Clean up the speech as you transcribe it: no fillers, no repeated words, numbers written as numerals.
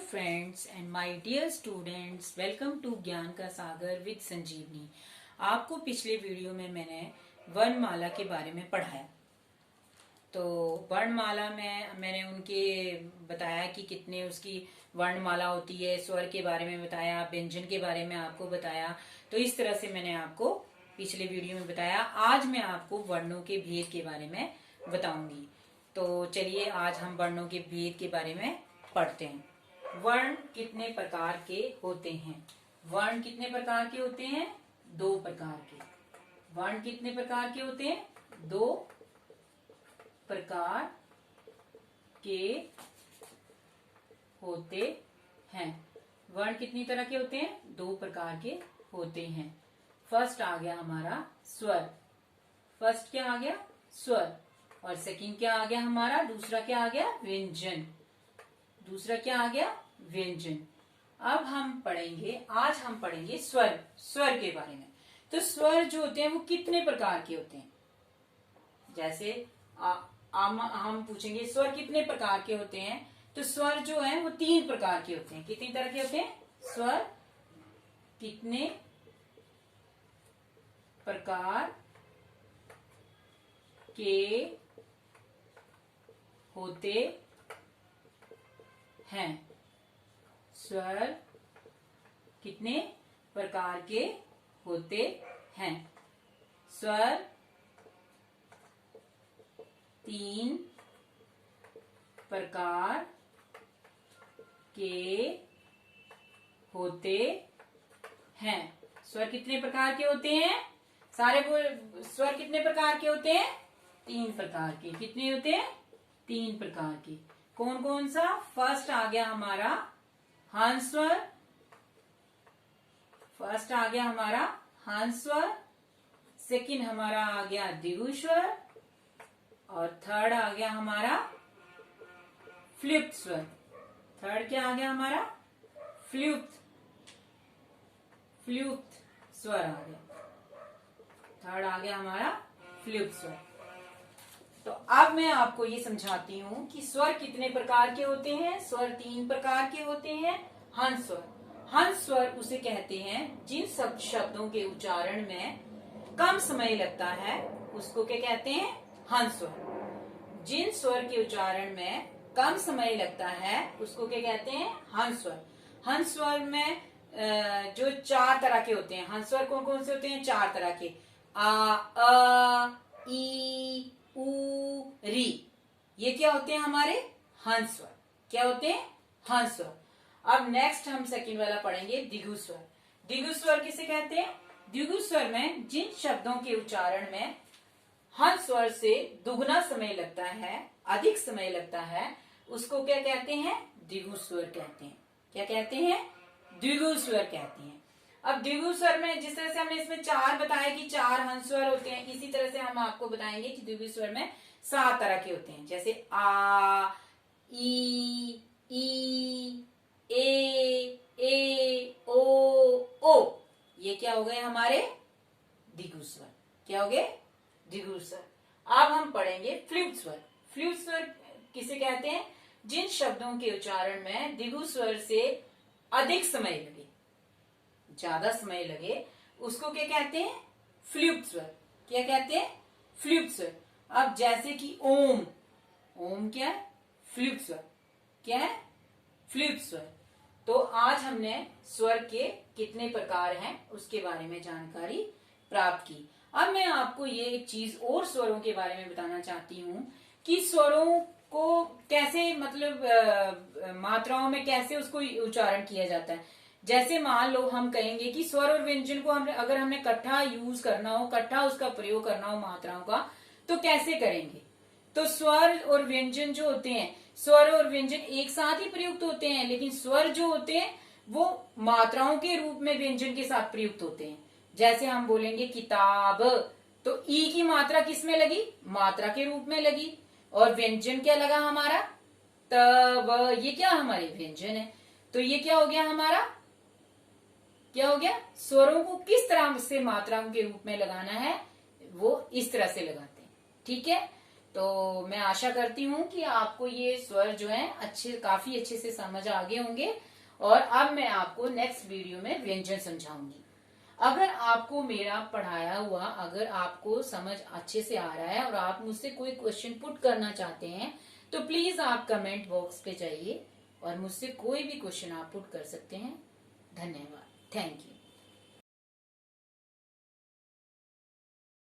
friends and my dear students, welcome to ज्ञान का सागर with संजीवनी। आपको पिछले वीडियो में मैंने वर्णमाला के बारे में पढ़ाया। तो वर्णमाला में मैंने उनके बताया कि कितने उसकी वर्णमाला होती है, स्वर के बारे में बताया, व्यंजन के बारे में आपको बताया। तो इस तरह से मैंने आपको पिछले वीडियो में बताया। आज मैं आपको वर्णों के भेद के बारे में बताऊंगी। तो चलिए आज हम वर्णों के भेद के बारे में पढ़ते हैं। वर्ण कितने प्रकार के होते हैं? वर्ण कितने प्रकार के होते हैं? दो प्रकार के। वर्ण कितने प्रकार के होते हैं? दो प्रकार के होते हैं। वर्ण कितनी तरह के होते हैं? दो प्रकार के होते हैं। फर्स्ट आ गया हमारा स्वर। फर्स्ट क्या आ गया? स्वर। और सेकंड क्या आ गया हमारा? दूसरा क्या आ गया? व्यंजन। दूसरा क्या आ गया? व्यंजन। अब हम पढ़ेंगे, आज हम पढ़ेंगे स्वर। स्वर के बारे में। तो स्वर जो होते हैं वो कितने प्रकार के होते हैं? जैसे हम पूछेंगे स्वर कितने प्रकार के होते हैं, तो स्वर जो है वो तीन प्रकार के होते हैं। कितनी तरह के होते हैं? स्वर कितने प्रकार के होते हैं? स्वर कितने प्रकार के होते हैं? स्वर तीन प्रकार के होते हैं। स्वर कितने प्रकार के होते हैं? सारे स्वर कितने प्रकार के होते हैं? तीन प्रकार के। कितने होते हैं? तीन प्रकार के। कौन कौन सा? फर्स्ट आ गया हमारा हंस स्वर। फर्स्ट आ गया हमारा हंस स्वर। सेकंड हमारा आ गया द्विगु स्वर। और थर्ड आ गया हमारा फ्लूट स्वर। थर्ड क्या आ गया हमारा? फ्लूट स्वर आ गया। थर्ड आ गया हमारा फ्लूट स्वर। तो अब मैं आपको ये समझाती हूं कि स्वर कितने प्रकार के होते हैं। स्वर तीन प्रकार के होते हैं। हंस स्वर। हंस स्वर उसे कहते हैं जिन सब शब्दों के उच्चारण में कम समय लगता है, उसको क्या कहते हैं? हंस स्वर। जिन स्वर के उच्चारण में कम समय लगता है उसको क्या कहते हैं? हंस स्वर। हंस स्वर में जो चार तरह के होते हैं। हंस स्वर कौन कौन से होते हैं? चार तरह के। आ, अ, ई, उ, री। ये क्या होते हैं? हमारे हंस स्वर। क्या होते हैं? हंस स्वर। अब नेक्स्ट हम सेकंड वाला पढ़ेंगे द्विगु स्वर। द्विगु स्वर किसे कहते हैं? द्विगु स्वर में जिन शब्दों के उच्चारण में हंस स्वर से दुगना समय लगता है, अधिक समय लगता है, उसको क्या कहते हैं? द्विगु स्वर कहते हैं। क्या कहते हैं? द्विगु स्वर कहते हैं। अब द्विगु स्वर में जिस तरह से हमने इसमें चार बताया कि चार हंस स्वर होते हैं, इसी तरह से हम आपको बताएंगे कि द्विगु स्वर में सात तरह के होते हैं। जैसे आ, ई, ए, ओ। ये क्या हो गए हमारे? द्विगु स्वर। क्या हो गए? द्विगु स्वर। अब हम पढ़ेंगे फ्लूट स्वर। फ्लूट स्वर किसे कहते हैं? जिन शब्दों के उच्चारण में द्विगु स्वर से अधिक समय लगे, ज्यादा समय लगे, उसको क्या कहते हैं? फ्लूट स्वर। क्या कहते हैं? फ्लूट स्वर। अब जैसे कि ओम। ओम क्या है? फ्लूट स्वर। क्या है? फ्लूट स्वर। तो आज हमने स्वर के कितने प्रकार हैं उसके बारे में जानकारी प्राप्त की। अब मैं आपको ये एक चीज और स्वरों के बारे में बताना चाहती हूँ कि स्वरों को कैसे, मतलब मात्राओं में कैसे उसको उच्चारण किया जाता है। जैसे मान लो हम कहेंगे कि स्वर और व्यंजन को अगर हमने इकट्ठा यूज करना हो, इकट्ठा उसका प्रयोग करना हो मात्राओं का, तो कैसे करेंगे? तो स्वर और व्यंजन जो होते हैं, स्वर और व्यंजन एक साथ ही प्रयुक्त होते हैं, लेकिन स्वर जो होते हैं वो मात्राओं के रूप में व्यंजन के साथ प्रयुक्त होते हैं। जैसे हम बोलेंगे किताब, तो ई की मात्रा किस में लगी? मात्रा के रूप में लगी। और व्यंजन क्या लगा हमारा? तब। ये क्या हमारे व्यंजन है। तो ये क्या हो गया हमारा? क्या हो गया? स्वरों को किस तरह से मात्राओं के रूप में लगाना है वो इस तरह से लगाते हैं। ठीक है। तो मैं आशा करती हूँ कि आपको ये स्वर जो है काफी अच्छे से समझ आ गए होंगे। और अब मैं आपको नेक्स्ट वीडियो में व्यंजन समझाऊंगी। अगर आपको मेरा पढ़ाया हुआ अगर आपको समझ अच्छे से आ रहा है और आप मुझसे कोई क्वेश्चन पुट करना चाहते हैं तो प्लीज आप कमेंट बॉक्स पे जाइए और मुझसे कोई भी क्वेश्चन आप पुट कर सकते हैं। धन्यवाद। Thank you.